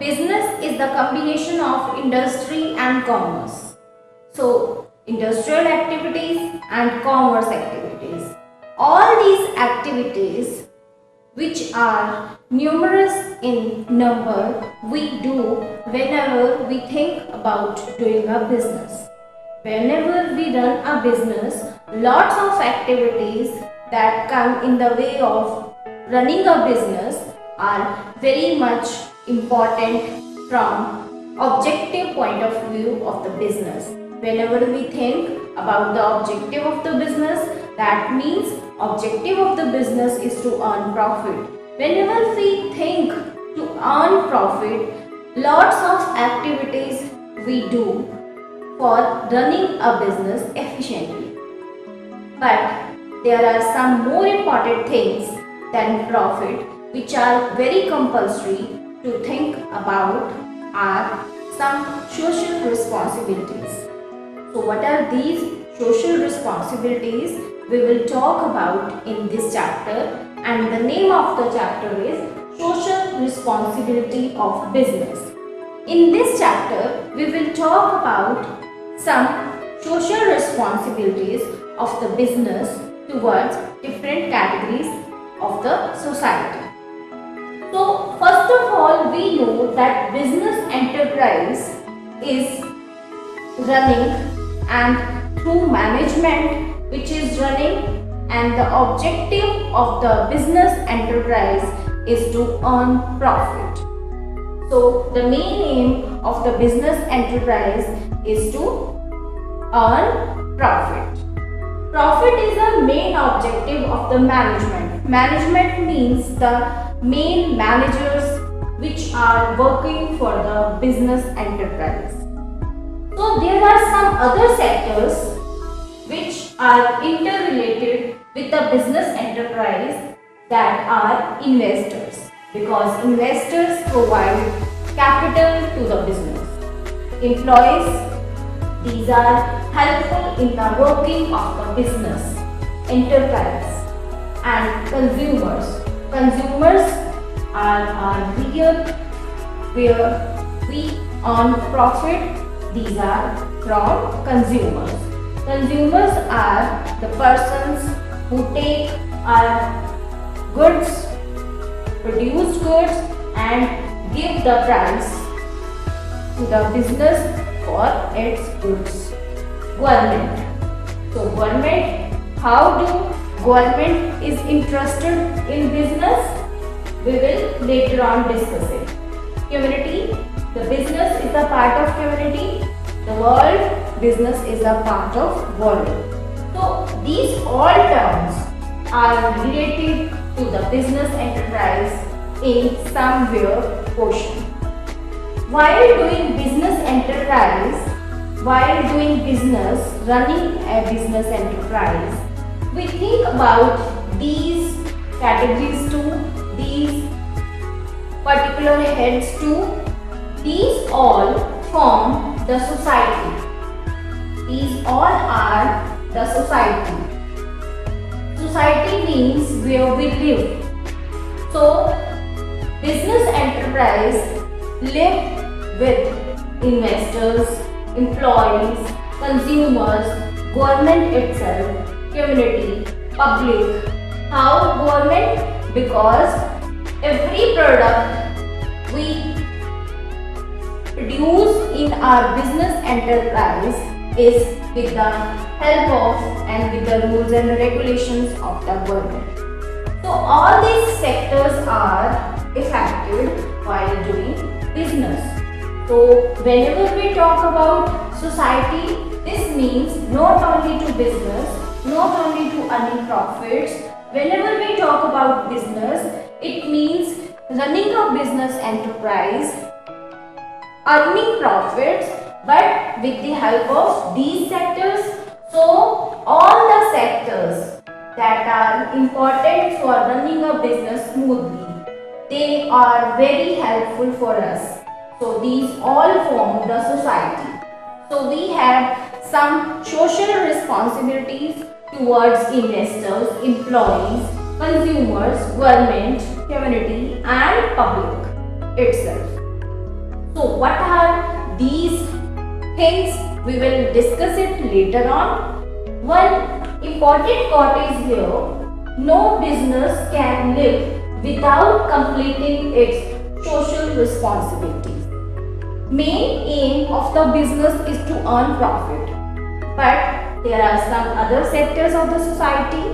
business is the combination of industry and commerce. So, industrial activities and commerce activities. All these activities, which are numerous in number, we do whenever we think about doing a business. Whenever we run a business, lots of activities that come in the way of running a business are very much important from objective point of view of the business. Whenever we think about the objective of the business, that means objective of the business is to earn profit. Whenever we think to earn profit, lots of activities we do for running a business efficiently. But there are some more important things than profit which are very compulsory to think about are some social responsibilities. So what are these social responsibilities? We will talk about in this chapter, and the name of the chapter is Social Responsibility of Business. In this chapter, we will talk about some social responsibilities of the business towards different categories of the society. So first of all, we know that business enterprise is running and through management which is running, and the objective of the business enterprise is to earn profit. So the main aim of the business enterprise is to earn profit. Profit is the main objective of the management. Management means the main managers which are working for the business enterprise. So there are some other sectors which are interrelated with the business enterprise, that are investors, because investors provide capital to the business. Employees, these are helpful in the working of the business enterprise. And consumers. Consumers are here where we earn profit. These are from consumers. Consumers are the persons who take our goods, produce goods, and give the price to the business for its goods. Government. So government, how do government is interested in business? We will later on discuss it. Community. The business is a part of community. The world, business is a part of world. So these all terms are related to the business enterprise in somewhere portion. While doing business enterprise, while doing business, running a business enterprise, we think about these categories too, these particular heads too. These all form the society. These all are the society. Society means where we live. So, business enterprise live with investors, employees, consumers, government itself, community, public. How government? Because every product we produce in our business enterprise is with the help of and with the rules and regulations of the government. So all these sectors are affected while doing business. So whenever we talk about society, this means not only to business, not only to earning profits. Whenever we talk about business, it means running a business enterprise, earning profits, but with the help of these sectors. So all the sectors that are important for running a business smoothly, they are very helpful for us. So these all form the society. So we have some social responsibilities towards investors, employees, consumers, government, community and public itself. So what are these things? We will discuss it later on. One important quote is here: no business can live without completing its social responsibilities. Main aim of the business is to earn profit, but there are some other sectors of the society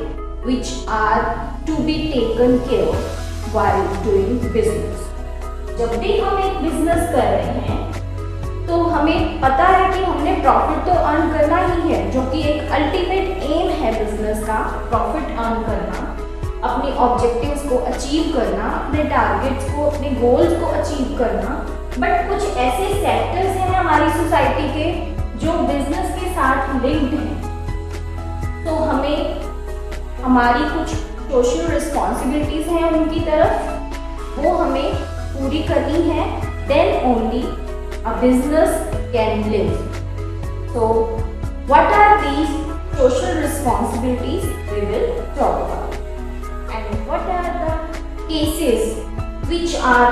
which are to be taken care while doing business. जब भी हम एक business कर रहे हैं तो हमें पता है कि हमने प्रॉफिट तो अर्न करना ही है, जो कि एक अल्टीमेट एम है बिजनेस का, प्रॉफिट अर्न करना, अपने ऑब्जेक्टिव्स को अचीव करना, अपने टारगेट्स को, अपने गोल्स को अचीव करना। बट कुछ ऐसे सेक्टर्स हैं हमारी सोसाइटी के जो बिजनेस के साथ लिंक्ड हैं, तो हमें हमारी कुछ सोशल रिस्पॉन्सिबिलिटीज हैं उनकी तरफ, वो हमें पूरी करनी है, then only a business can live. So what are these social responsibilities we will talk about, and what are the cases which are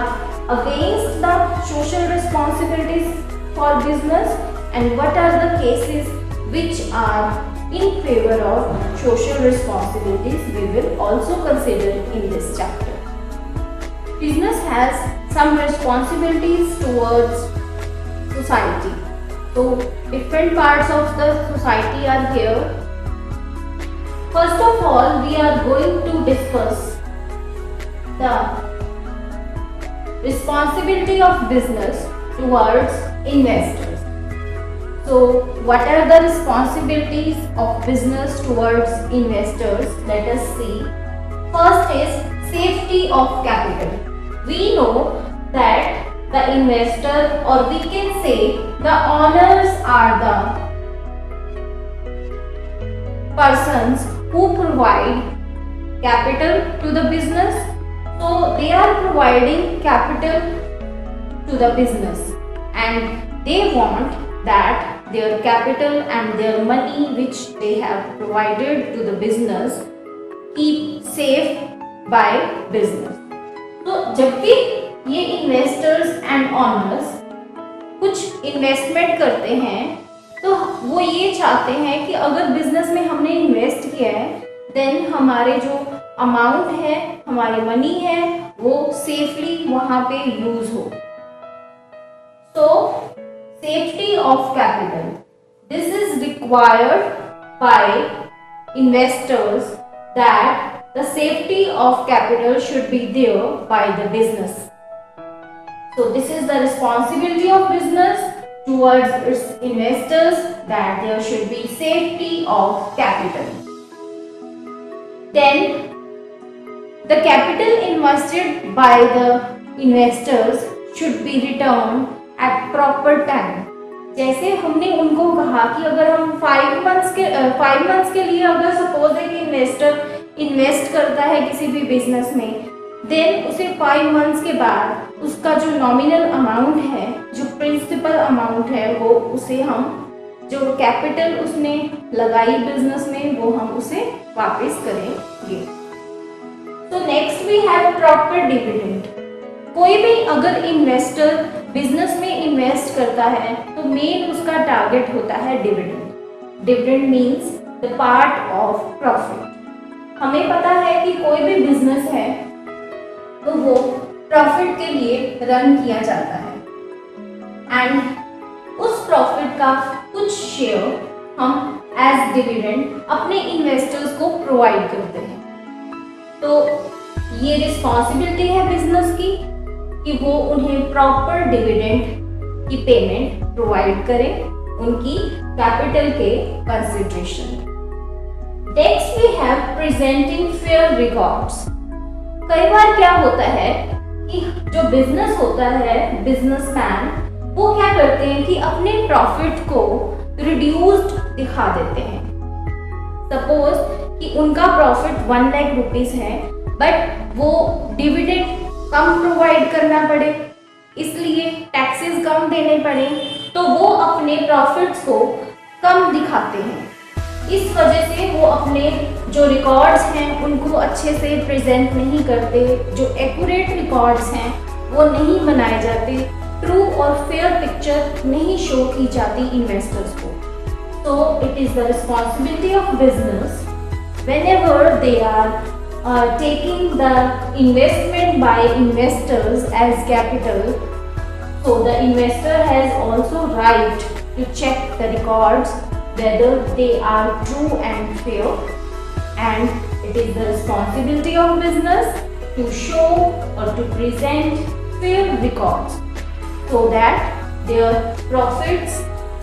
against the social responsibilities for business, and what are the cases which are in favor of social responsibilities we will also consider in this chapter. Business has some responsibilities towards society. So different parts of the society are here. First of all, we are going to discuss the responsibility of business towards investors. So what are the responsibilities of business towards investors? Let us see. First is safety of capital. We know that the investor, or we can say the owners, are the persons who provide capital to the business. So they are providing capital to the business, and they want that their capital and their money which they have provided to the business keep safe by business. तो जब भी ये investors and honours कुछ investment करते हैं तो वो ये चाहते हैं कि अगर बिजनेस में हमने इन्वेस्ट किया है, देन हमारे जो अमाउंट है, हमारी मनी है, वो सेफली वहां पे यूज हो। सो safety of capital, this is required by investors, that the safety of capital should be there by the business. So this is the responsibility of business towards its investors, that there should be safety of capital. Then the capital invested by the investors should be returned at proper time. जैसे हमने उनको कहा कि अगर हम 5 months के लिए अगर सपोज है कि इन्वेस्टर इन्वेस्ट करता है किसी भी बिजनेस में, देन उसे 5 months के बाद उसका जो नॉमिनल अमाउंट है, जो प्रिंसिपल अमाउंट है, वो उसे हम, जो कैपिटल उसने लगाई बिजनेस में, वो हम उसे वापस करेंगे। तो next we have proper dividend. कोई भी अगर इन्वेस्टर बिजनेस में इन्वेस्ट करता है तो मेन उसका टारगेट होता है dividend. Dividend means the part of profit. हमें पता है कि कोई भी बिजनेस है तो वो प्रॉफिट के लिए रन किया जाता है, एंड उस प्रॉफिट का कुछ शेयर हम एज डिविडेंड अपने इन्वेस्टर्स को प्रोवाइड करते हैं। तो ये रिस्पॉन्सिबिलिटी है बिजनेस की कि वो उन्हें प्रॉपर डिविडेंड की पेमेंट प्रोवाइड करें उनकी कैपिटल के consideration. Next we have presenting fair records. कई बार क्या होता है कि जो बिजनेस होता है, बिजनेसमैन, वो क्या करते हैं कि अपने प्रॉफिट को रिड्यूस्ड दिखा देते हैं। सपोज कि उनका प्रॉफिट 1 लाख रुपीस है, बट वो डिविडेंड कम प्रोवाइड करना पड़े, इसलिए टैक्सेस कम देने पड़े, तो वो अपने प्रॉफिट्स को कम दिखाते हैं। इस वजह से वो अपने जो रिकॉर्ड्स हैं उनको अच्छे से प्रेजेंट नहीं करते, जो एक्यूरेट रिकॉर्ड्स हैं वो नहीं बनाए जाते, ट्रू और फेयर पिक्चर नहीं शो की जाती इन्वेस्टर्स को। So it is the responsibility of business whenever they are taking the investment by investors as capital. So the investor has also right to check the records whether they are true and fair, and it is the responsibility of business to show or to present fair records so that their profits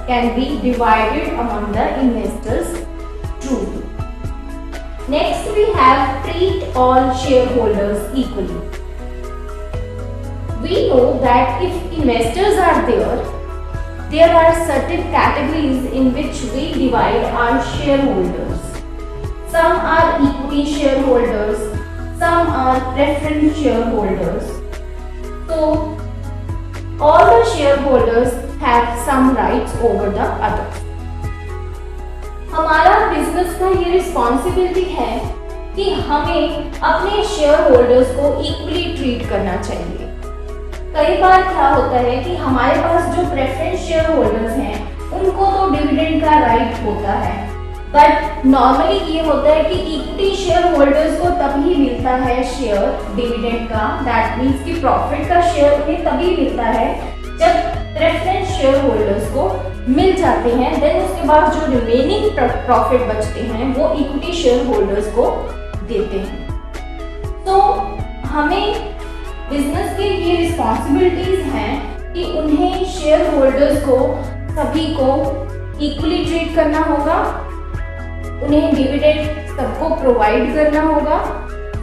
can be divided among the investors truly. Next we have treat all shareholders equally. We know that if investors are there are certain categories in which we divide our shareholders. Some are equity shareholders, some are preference shareholders. So all the shareholders have some rights over the others. हमारा business का ये responsibility है कि हमें अपने share holders को equally treat करना चाहिए। कई बार क्या होता है कि हमारे पास जो प्रेफरेंस शेयर होल्डर्स हैं उनको तो डिविडेंड का राइट होता है, बट नॉर्मली ये होता है कि इक्विटी शेयर होल्डर्स को तभी मिलता है शेयर डिविडेंड का, दैट मीन्स कि प्रॉफिट का शेयर उन्हें तभी मिलता है जब प्रेफरेंस शेयर होल्डर्स को मिल जाते हैं। देन उसके बाद जो रिमेनिंग प्रॉफिट बचते हैं वो इक्विटी शेयर होल्डर्स को देते हैं। तो हमें बिजनेस के ये रिस्पॉन्सिबिलिटीज हैं कि उन्हें शेयर होल्डर्स को सभी को इक्वली ट्रीट करना होगा, उन्हें डिविडेंड सबको प्रोवाइड करना होगा।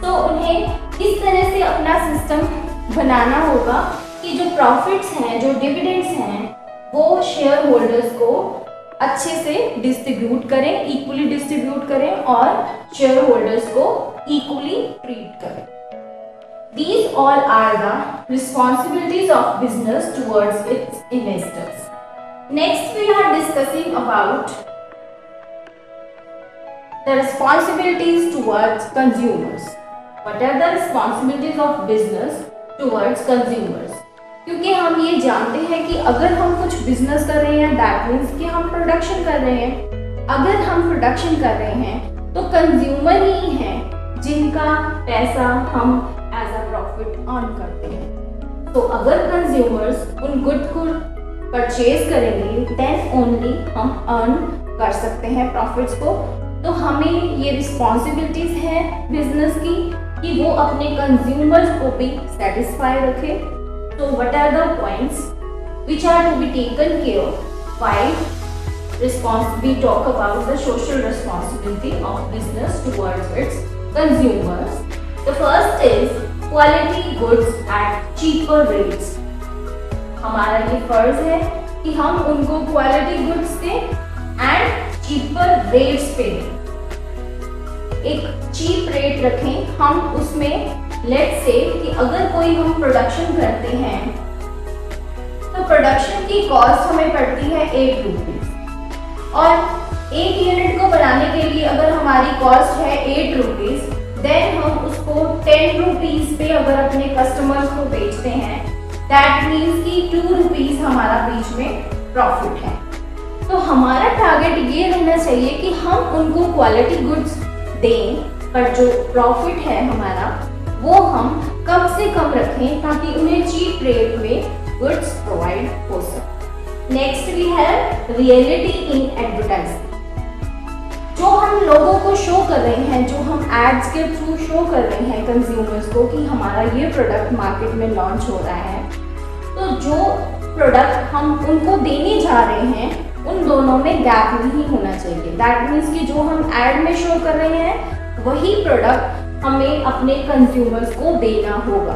तो उन्हें इस तरह से अपना सिस्टम बनाना होगा कि जो प्रॉफिट्स हैं, जो डिविडेंड्स हैं, वो शेयर होल्डर्स को अच्छे से डिस्ट्रीब्यूट करें, इक्वली डिस्ट्रीब्यूट करें और शेयर होल्डर्स को इक्वली ट्रीट करें। These all are the responsibilities of business towards its investors. Next we are discussing about the responsibilities towards consumers. What are the responsibilities of business towards consumers? क्योंकि हम ये जानते हैं कि अगर हम कुछ बिजनेस कर रहे हैं दैट मीन्स कि हम प्रोडक्शन कर रहे हैं। अगर हम प्रोडक्शन कर रहे हैं तो कंज्यूमर ही हैं जिनका पैसा हम एज अ प्रॉफिट अर्न करते हैं। तो अगर कंज्यूमर्स उन गुड को परचेज करेंगे देन ओनली हम अर्न कर सकते हैं प्रॉफिट्स को। तो हमें ये रिस्पॉन्सिबिलिटीज है बिजनेस की कि वो अपने कंज्यूमर्स को भी सेटिस्फाई रखे। So what are the points which are to be taken care while we talk about the social responsibility of business towards its consumers? The first is quality goods at cheaper rates. हमारा ये फर्ज है कि हम उनको quality goods दें and cheaper rates पे दें। एक चीप रेट रखें हम उसमें। लेट्स से कि अगर कोई हम प्रोडक्शन करते हैं तो प्रोडक्शन की कॉस्ट हमें पड़ती है 8 रुपीज और एक यूनिट को बनाने के लिए अगर हमारी कॉस्ट है 8 रुपीज देन हम उसको 10 रुपीज पे अगर अपने कस्टमर्स को बेचते हैं दैट मीन्स कि 2 रुपीज हमारा बीच में प्रॉफिट है। तो हमारा टारगेट ये रहना चाहिए कि हम उनको क्वालिटी गुड्स दें पर जो प्रॉफिट है हमारा वो हम कम से कम रखें ताकि उन्हें चीप रेट में गुड्स प्रोवाइड हो सके। Next we have reality in advertising. जो हम लोगों को शो कर रहे हैं, जो हम एड्स के थ्रू शो कर रहे हैं कंज्यूमर्स को कि हमारा ये प्रोडक्ट मार्केट में लॉन्च हो रहा है, तो जो प्रोडक्ट हम उनको देने जा रहे हैं उन दोनों में गैप नहीं होना चाहिए। दैट मीन्स कि जो हम एड में शो कर रहे हैं वही प्रोडक्ट हमें अपने कंज्यूमर्स को देना होगा।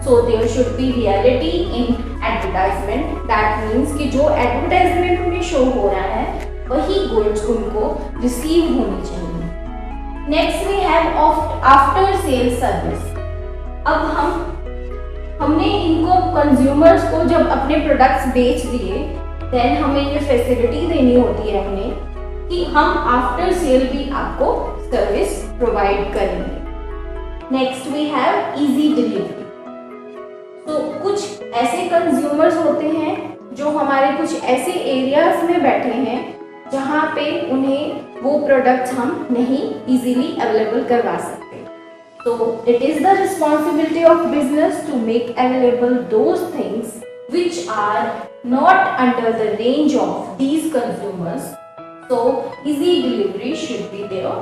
So there should be reality in advertisement. That means कि जो एडवर्टाइजमेंट में शो हो रहा है वही गुड्स उनको रिसीव होनी चाहिए। Next we have after sale service. अब हमने इनको कंज्यूमर्स को जब अपने प्रोडक्ट्स बेच दिए देन हमें ये फैसिलिटी देनी होती है उन्हें कि हम आफ्टर सेल भी आपको सर्विस प्रोवाइड करेंगे। Next we have easy delivery. तो तो कुछ ऐसे कंज्यूमर्स होते हैं जो हमारे कुछ ऐसे एरियाज में बैठे हैं जहाँ पे उन्हें वो प्रोडक्ट्स हम नहीं इजीली अवेलेबल करवा सकते। So it is the responsibility of business to make available those things which are not under the range of these consumers. So easy delivery should be there.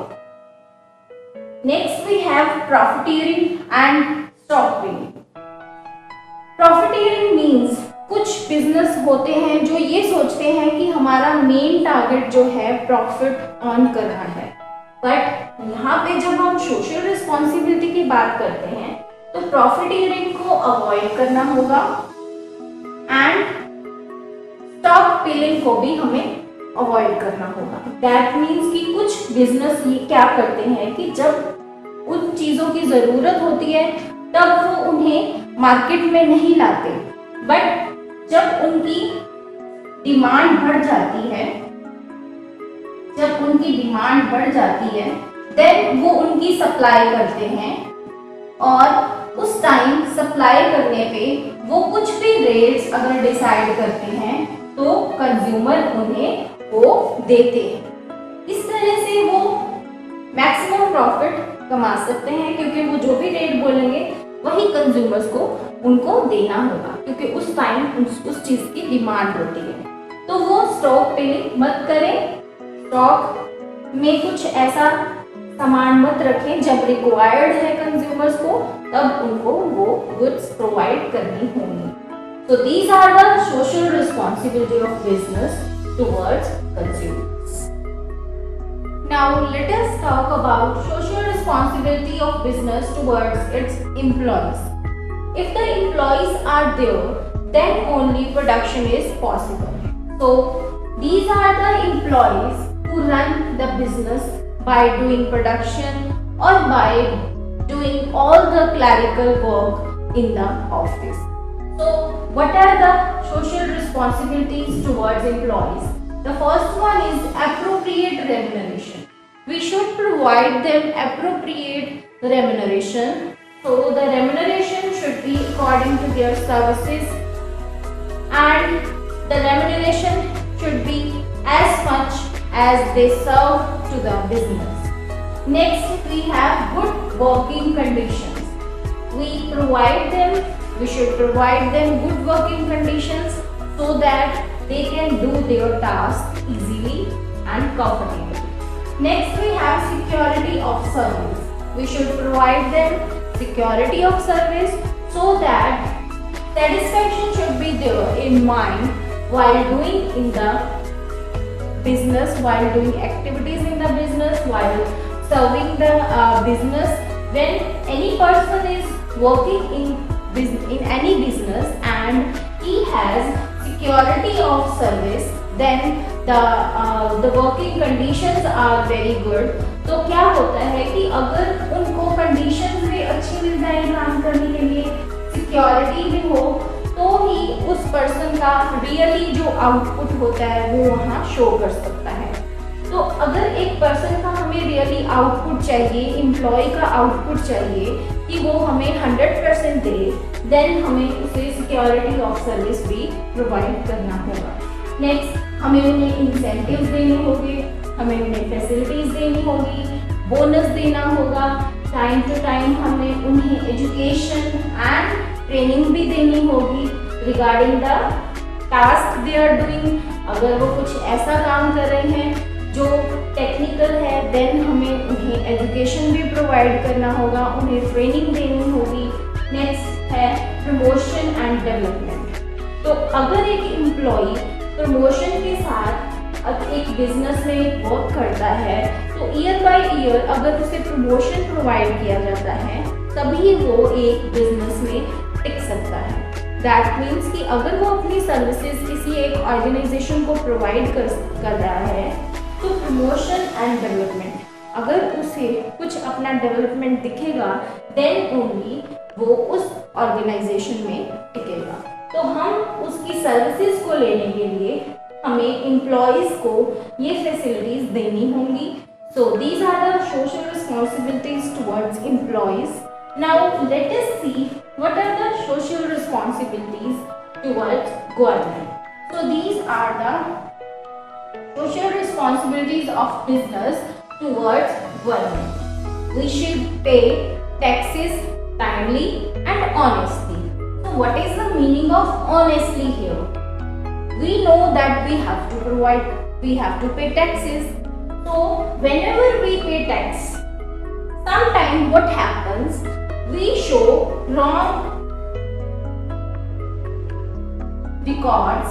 Next we have profiteering and stockpiling. Profiteering means कुछ business होते हैं जो ये सोचते हैं कि हमारा main target जो है प्रॉफिट अर्न करना है, बट यहाँ पे जब हम सोशल रिस्पॉन्सिबिलिटी की बात करते हैं तो प्रॉफिटियरिंग को अवॉइड करना होगा एंड स्टॉक पिलिंग को भी हमें अवॉइड करना होगा। दैट मीन्स कि कुछ बिजनेस ये क्या करते हैं कि जब उन चीज़ों की ज़रूरत होती है तब वो उन्हें मार्केट में नहीं लाते, बट जब उनकी डिमांड बढ़ जाती है, देन वो उनकी सप्लाई करते हैं और उस टाइम सप्लाई करने पे वो कुछ भी रेट्स अगर डिसाइड करते हैं तो कंज्यूमर उन्हें वो देते हैं। इस तरह से वो मैक्सिमम प्रॉफिट कमा सकते हैं क्योंकि वो जो भी रेट बोलेंगे वही कंज्यूमर्स को उनको देना होगा क्योंकि उस टाइम उस चीज़ की डिमांड होती है। तो वो स्टॉक पिलिंग मत करें, स्टॉक में कुछ ऐसा सामान मत रखें जब रिक्वायर्ड है कंज्यूमर्स को तब उनको वो गुड्स प्रोवाइड करनी होंगी। So these are the social responsibility of business towards consumers. Now let us talk about social responsibility of business towards its employees. If the employees are there, then only production is possible. So these are the employees who run the business by doing production or by doing all the clerical work in the office. So what are the social responsibilities towards employees? The first one is appropriate remuneration. We should provide them appropriate remuneration. So the remuneration should be according to their services and the remuneration should be as much as they serve to the business. Next we have good working conditions. We should provide them good working conditions so that they can do their task easily and comfortably. Next we have security of service. We should provide them security of service so that satisfaction should be there in mind while doing in the business, while doing activities in the business, while serving the business. When any person is working in any business and he has security of service, then the working conditions are very good. तो क्या होता है कि अगर उनको conditions भी अच्छी मिल जाए काम करने के लिए, सिक्योरिटी भी हो, तो ही उस पर्सन का रियली जो आउटपुट होता है वो वहाँ शो कर सकता है। तो अगर एक पर्सन का हमें रियली आउटपुट चाहिए, एम्प्लॉय का आउटपुट चाहिए कि वो हमें 100% दे, देन हमें उसे सिक्योरिटी ऑफ सर्विस भी प्रोवाइड करना होगा। नेक्स्ट हमें उन्हें इंसेंटिव्स देने होंगे, हमें उन्हें फैसिलिटीज देनी होगी, बोनस देना होगा, टाइम टू टाइम हमें उन्हें एजुकेशन एंड ट्रेनिंग भी देनी होगी regarding the task they are doing. अगर वो कुछ ऐसा काम कर रहे हैं जो टेक्निकल है, देन हमें उन्हें एजुकेशन भी प्रोवाइड करना होगा, उन्हें ट्रेनिंग देनी होगी। नेक्स्ट है प्रमोशन एंड डेवलपमेंट। तो अगर एक एम्प्लॉय प्रमोशन के साथ एक बिजनेस में वर्क करता है तो ईयर बाय ईयर अगर उसे प्रमोशन प्रोवाइड किया जाता है तभी वो एक बिजनेस में टिक सकता है। दैट मीन्स कि अगर वो अपनी सर्विसेज किसी एक ऑर्गेनाइजेशन को प्रोवाइड कर रहा है तो प्रमोशन एंड डेवलपमेंट, अगर उसे कुछ अपना डेवलपमेंट दिखेगा देन ओनली वो उस ऑर्गेनाइजेशन में टिकेगा। तो हम उसकी सर्विसेज को लेने के लिए हमें एम्प्लॉयज़ को ये फैसिलिटीज देनी होंगी। So these are the social responsibilities towards employees Now let us see what are the social responsibilities towards government. So these are the social responsibilities of business towards government. We should pay taxes timely and honestly. So what is the meaning of honestly here? We know that we have to pay taxes. So whenever we pay tax, sometimes what happens, we show wrong records.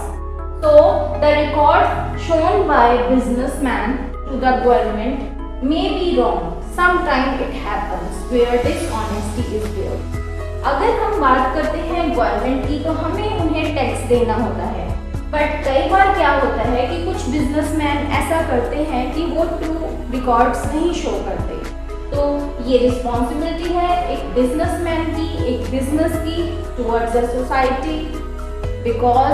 So the records shown by businessman to the government may be wrong. Sometimes it happens where dishonesty is there. अगर हम बात करते हैं government की तो हमें उन्हें tax देना होता है, बट कई बार क्या होता है कि कुछ बिजनेसमैन ऐसा करते हैं कि वो ट्रू रिकॉर्ड्स नहीं शो करते। तो ये रिस्पॉन्सिबिलिटी है एक बिजनेसमैन की, एक बिजनेस की towards the society, because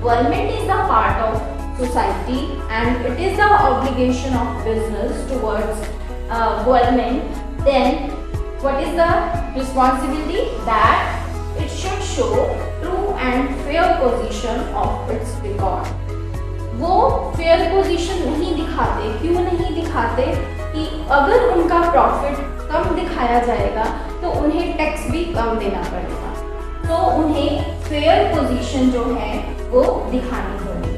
government is the part of society and it is the obligation of business towards government. Then what is the responsibility? That it should show true and fair position of its record. वो fair position नहीं दिखाते। क्यों नहीं दिखाते? कि अगर उनका profit कम दिखाया जाएगा तो उन्हें टैक्स भी कम देना पड़ेगा, तो उन्हें फेयर पोजीशन जो है वो दिखानी होगी।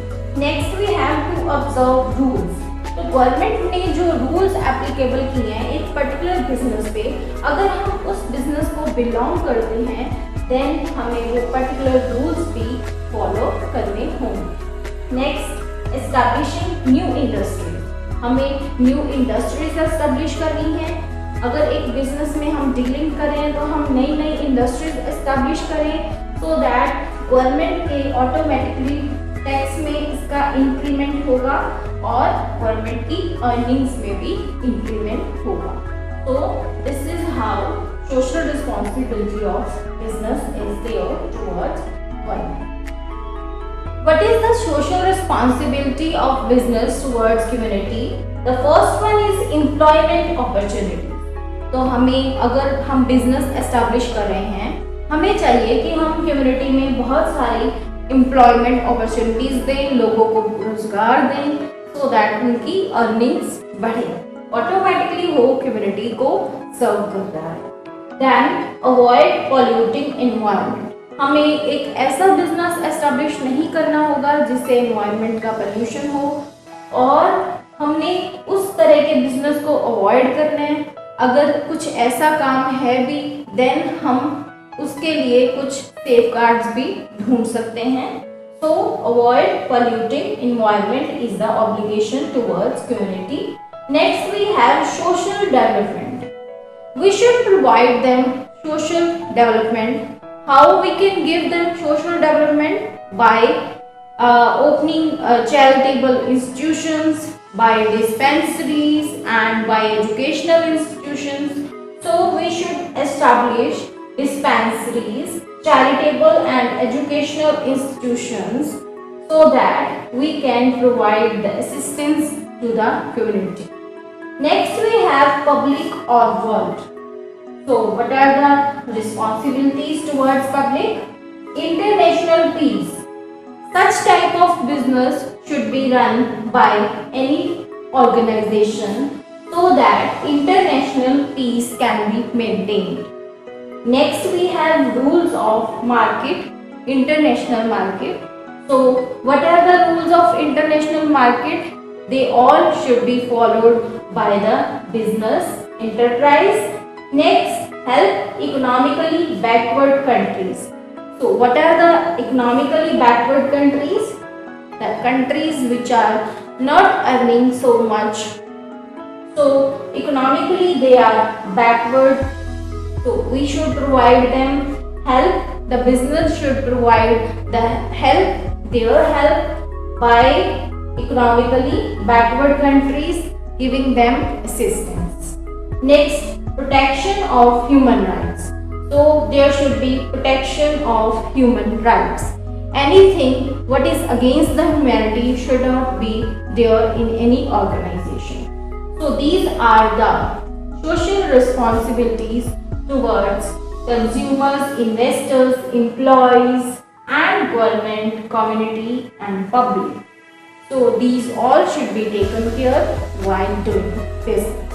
Next we have to observe rules. तो गवर्नमेंट ने जो रूल्स एप्लीकेबल किए हैं एक पर्टिकुलर बिजनेस पे, अगर हम उस बिजनेस को बिलोंग करते हैं देन हमें वो पर्टिकुलर रूल्स भी फॉलो करने होंगे। Next, establishing new industries. हमें न्यू इंडस्ट्रीज एस्टैब्लिश करनी है। अगर एक बिजनेस में हम डीलिंग करें तो हम नई नई इंडस्ट्रीज एस्टैब्लिश करें सो दैट गवर्नमेंट के ऑटोमेटिकली टैक्स में इसका इंक्रीमेंट होगा और गवर्नमेंट की अर्निंग्स में भी इंक्रीमेंट होगा। तो this is how social responsibility of business is there towards government. What is the social responsibility of business towards community? The first one is employment opportunity. तो हमें, अगर हम बिजनेस एस्टैब्लिश कर रहे हैं, हमें चाहिए कि हम कम्युनिटी में बहुत सारी एम्प्लॉयमेंट अपॉर्चुनिटीज दें, लोगों को रोजगार दें, सो दैट उनकी अर्निंग्स बढ़े, ऑटोमेटिकली वो कम्युनिटी को सर्व कर रहा है। Then avoid polluting environment. हमें एक ऐसा बिजनेस एस्टैब्लिश नहीं करना होगा जिससे एनवायरनमेंट का पोल्यूशन हो, और हमने उस तरह के बिजनेस को अवॉइड करना है। अगर कुछ ऐसा काम है भी देन हम उसके लिए कुछ सेफगार्ड्स भी ढूंढ सकते हैं। So avoid polluting environment is the obligation towards community. Next we have social development. We should provide them social development. How we can give them social development? By opening charitable institutions, by dispensaries and by educational institutions. So we should establish dispensaries, charitable and educational institutions so that we can provide the assistance to the community. Next we have public or world. So what are the responsibilities towards public? International peace. Such type of business should be run by any organization so that international peace can be maintained. Next we have rules of market, international market. So what are the rules of international market? They all should be followed by the business enterprise. Next, help economically backward countries. So what are the economically backward countries? The countries which are not earning so much. So economically they are backward. So we should provide them help. The business should provide the help, their help by economically backward countries, giving them assistance. Next, protection of human rights. So there should be protection of human rights. Anything what is against the humanity should not be there in any organization. So these are the social responsibilities towards consumers, investors, employees, and government, community, and public. So these all should be taken care while doing business.